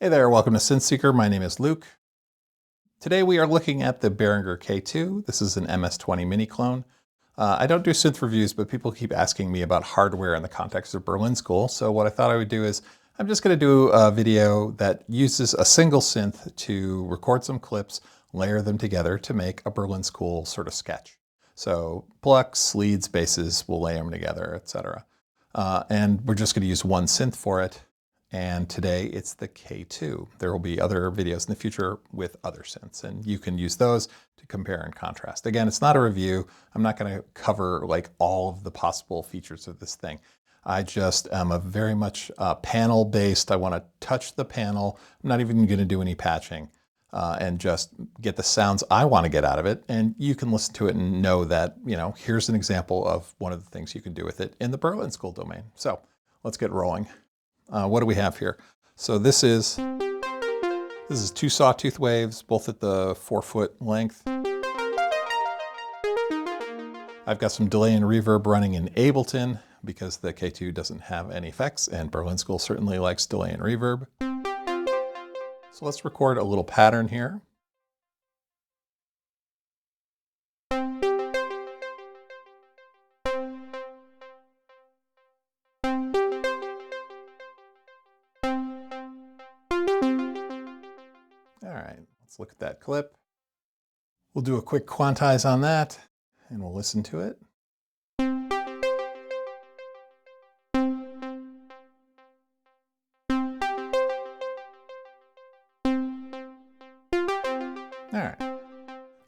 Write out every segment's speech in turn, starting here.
Hey there, welcome to Synth Seeker. My name is Luke. Today we are looking at the Behringer K2. This is an MS-20 mini clone. I don't do synth reviews, but people keep asking me about hardware in the context of Berlin School. So what I thought I would do is I'm just going to do a video that uses a single synth to record some clips, layer them together to make a Berlin School sort of sketch. So plucks, leads, basses, we'll lay them together, etc. And we're just going to use one synth for it. And today it's the K2. There will be other videos in the future with other synths, and you can use those to compare and contrast. Again, it's not a review. I'm not going to cover like all of the possible features of this thing. I just am a very much panel based. I want to touch the panel. I'm not even going to do any patching and just get the sounds I want to get out of it. And you can listen to it and know that, here's an example of one of the things you can do with it in the Berlin School domain. So let's get rolling. What do we have here? So this is two sawtooth waves, both at the 4-foot length. I've got some delay and reverb running in Ableton because the K2 doesn't have any effects, and Berlin School certainly likes delay and reverb. So let's record a little pattern here. All right, let's look at that clip. We'll do a quick quantize on that, and we'll listen to it.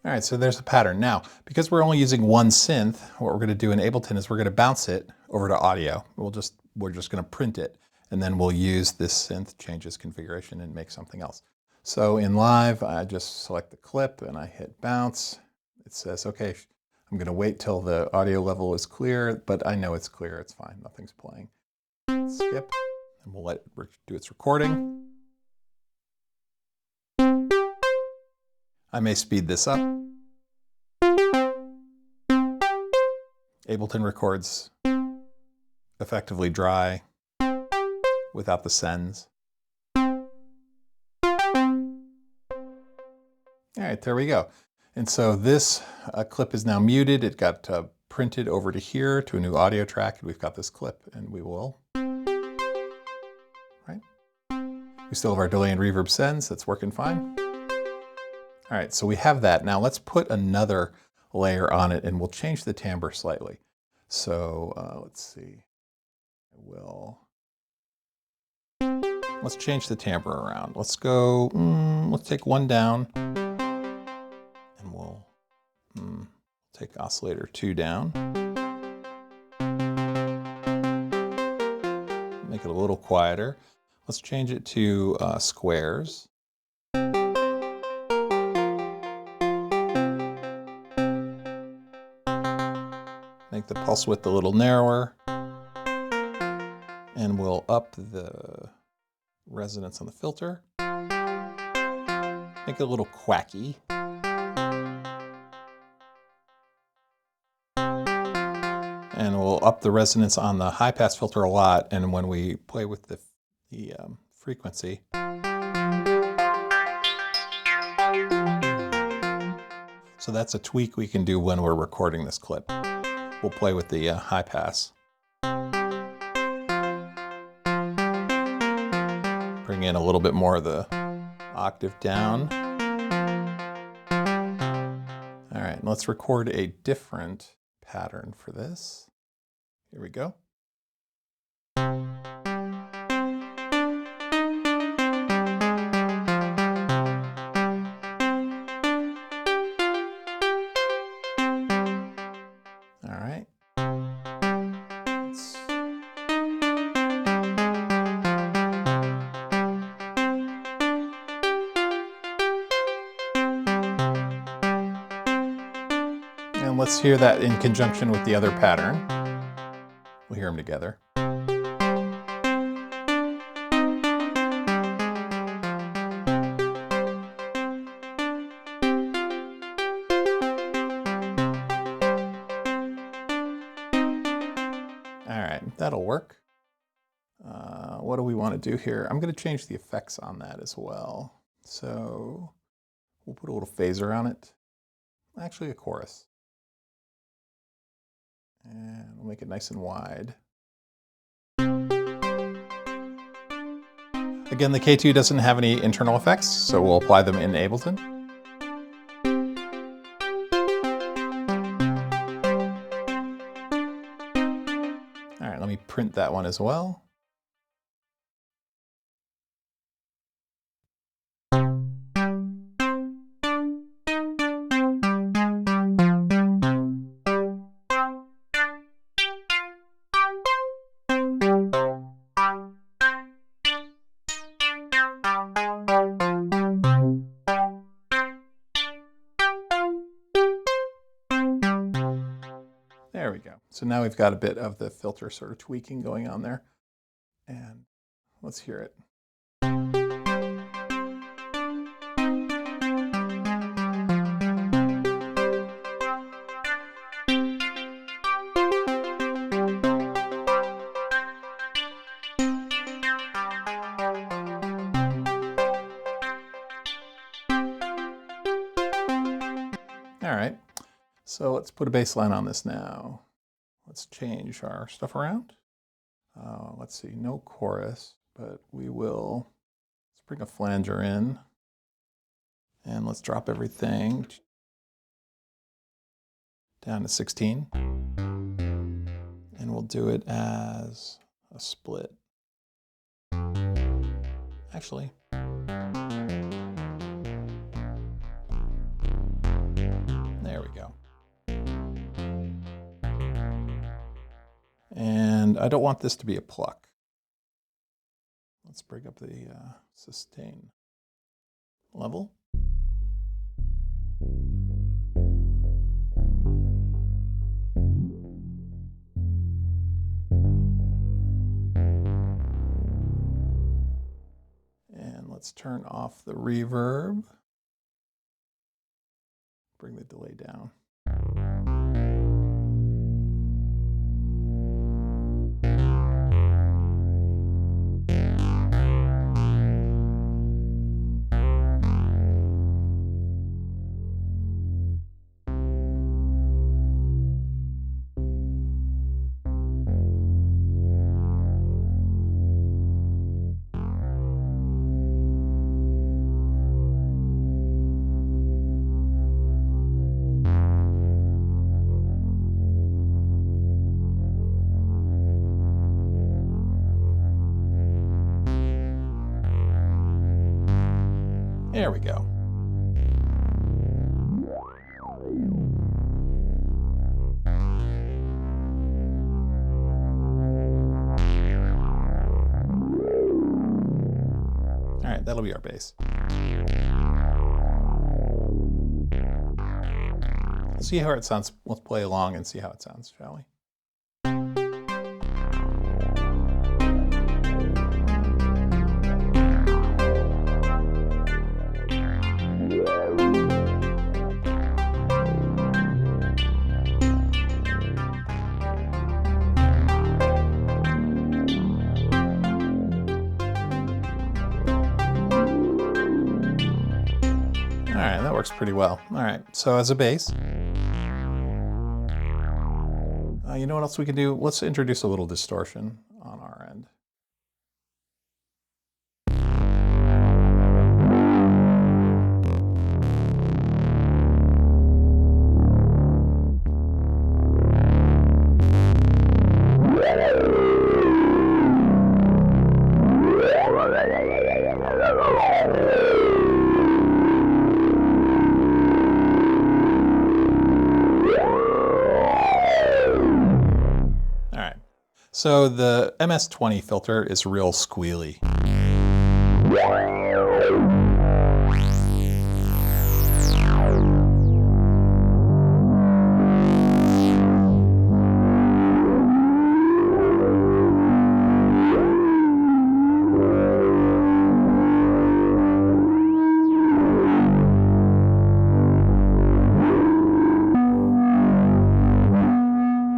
All right, so there's a pattern. Now, because we're only using one synth, what we're going to do in Ableton is we're going to bounce it over to audio. We're just going to print it, and then we'll use this synth, change its configuration, and make something else. So in Live, I just select the clip and I hit bounce. It says, okay, I'm going to wait till the audio level is clear, but I know it's clear. It's fine. Nothing's playing. Skip, and we'll let it do its recording. I may speed this up. Ableton records effectively dry without the sends. All right, there we go. And so this clip is now muted. It got printed over to here to a new audio track, and we've got this clip, and we will. Right? We still have our delay and reverb sends. That's working fine. All right, so we have that. Now let's put another layer on it, and we'll change the timbre slightly. So let's see. Let's change the timbre around. Let's go, let's take one down, and we'll take oscillator 2 down. Make it a little quieter. Let's change it to squares. Make the pulse width a little narrower, and we'll up the resonance on the filter. Make it a little quacky. And we'll up the resonance on the high pass filter a lot, and when we play with the frequency, so that's a tweak we can do when we're recording this clip. We'll play with the high pass. Bring in a little bit more of the octave down. All right, let's record a different pattern for this. Here we go. All right. And let's hear that in conjunction with the other pattern. We'll hear them together. All right, that'll work. what do we want to do here? I'm going to change the effects on that as well. So we'll put a little phaser on it. Actually, a chorus. And we'll make it nice and wide. Again, the K2 doesn't have any internal effects, so we'll apply them in Ableton. All right, let me print that one as well. There we go. So now we've got a bit of the filter sort of tweaking going on there. And let's hear it. All right. So let's put a bass line on this now. Let's change our stuff around. Let's see, no chorus, but let's bring a flanger in. And let's drop everything down to 16. And we'll do it as a split. Actually, there we go. And I don't want this to be a pluck. Let's bring up the sustain level. And let's turn off the reverb. Bring the delay down. There we go. All right, that'll be our bass. Let's see how it sounds. Let's play along and see how it sounds, shall we? All right, that works pretty well. All right, so as a bass, you know what else we can do? Let's introduce a little distortion on our end. So the MS-20 filter is real squealy.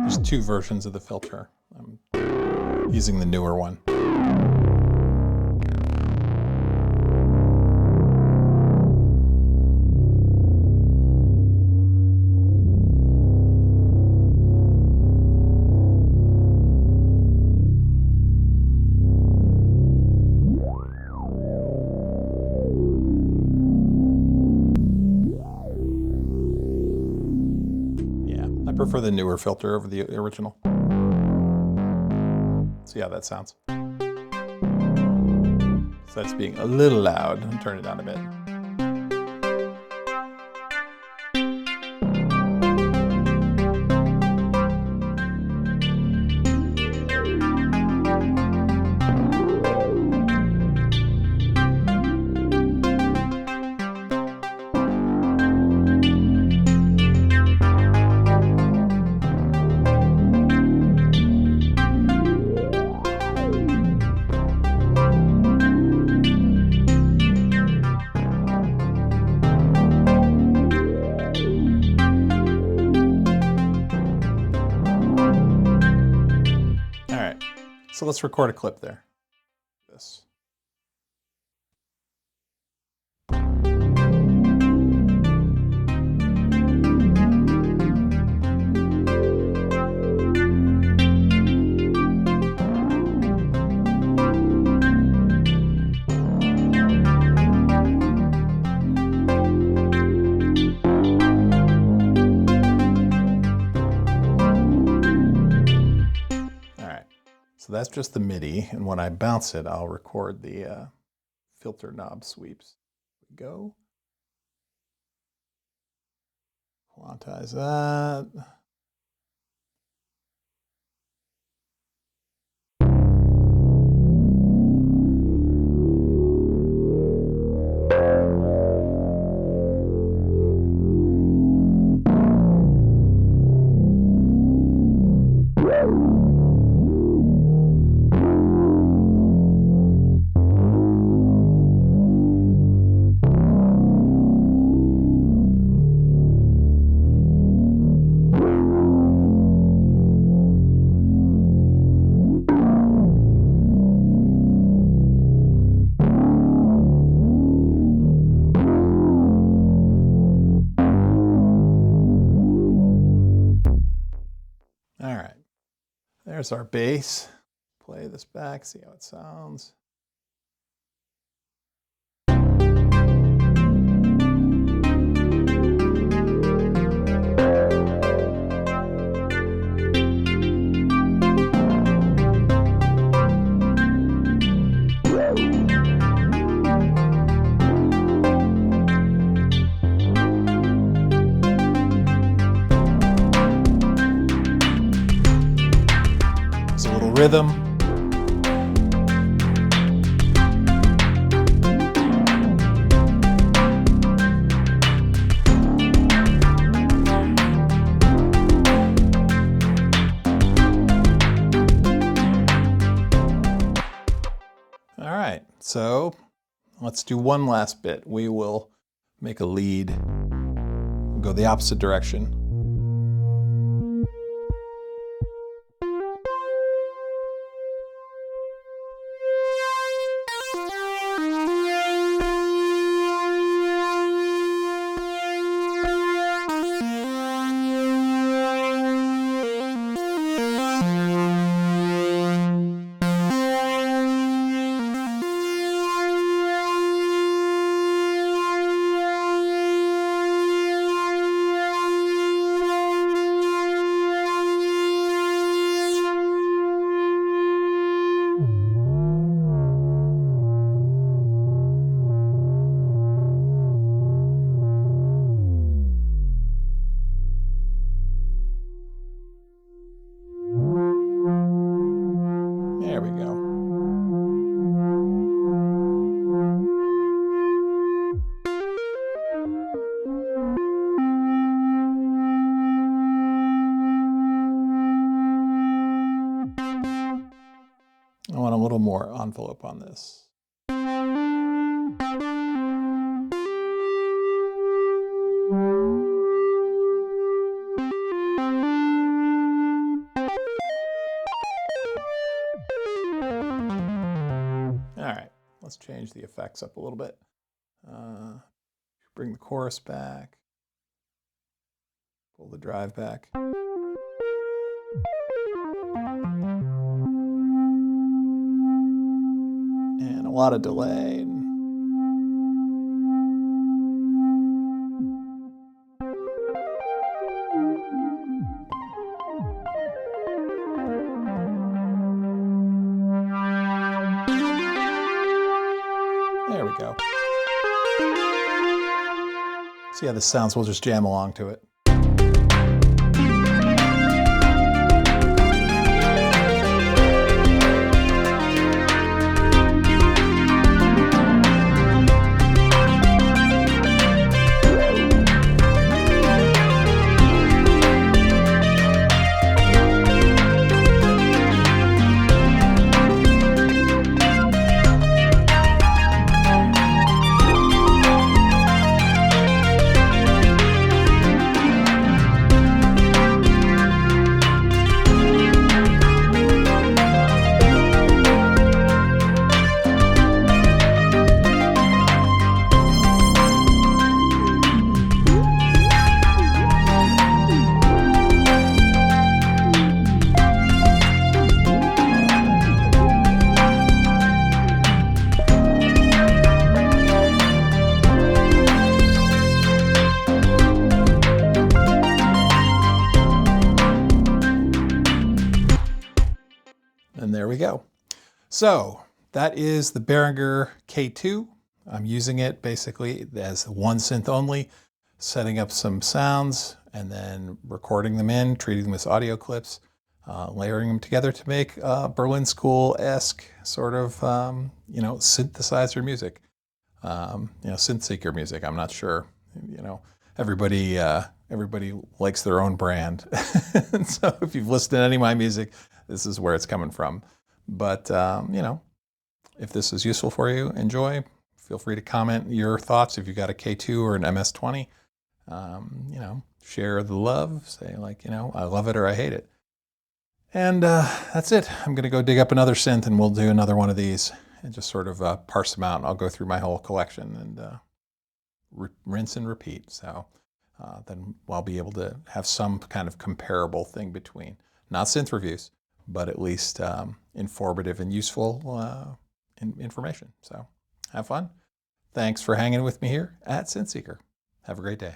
There's two versions of the filter. I'm using the newer one. prefer the newer filter over the original. See how that sounds. So that's being a little loud. I'll turn it down a bit. So let's record a clip there. This. So that's just the MIDI, and when I bounce it, I'll record the filter knob sweeps. Here we go. Quantize that. All right, there's our bass. Play this back, see how it sounds. Rhythm. All right, so let's do one last bit. We will make a lead, go the opposite direction. There we go. I want a little more envelope on this. All right, let's change the effects up a little bit. Bring the chorus back. Pull the drive back. And a lot of delay. There we go. See how this sounds? We'll just jam along to it. And there we go. So that is the Behringer K2. I'm using it basically as one synth only, setting up some sounds and then recording them in, treating them as audio clips, layering them together to make Berlin School-esque sort of, synthesizer music. Synth Seeker music. I'm not sure. Everybody likes their own brand. And so if you've listened to any of my music, this is where it's coming from. But, if this is useful for you, enjoy. Feel free to comment your thoughts if you've got a K2 or an MS-20. Share the love. Say I love it or I hate it. And that's it. I'm going to go dig up another synth and we'll do another one of these and just sort of parse them out. And I'll go through my whole collection and rinse and repeat. So then I'll be able to have some kind of comparable thing between, not synth reviews, but at least informative and useful information. So have fun. Thanks for hanging with me here at Synth Seeker. Have a great day.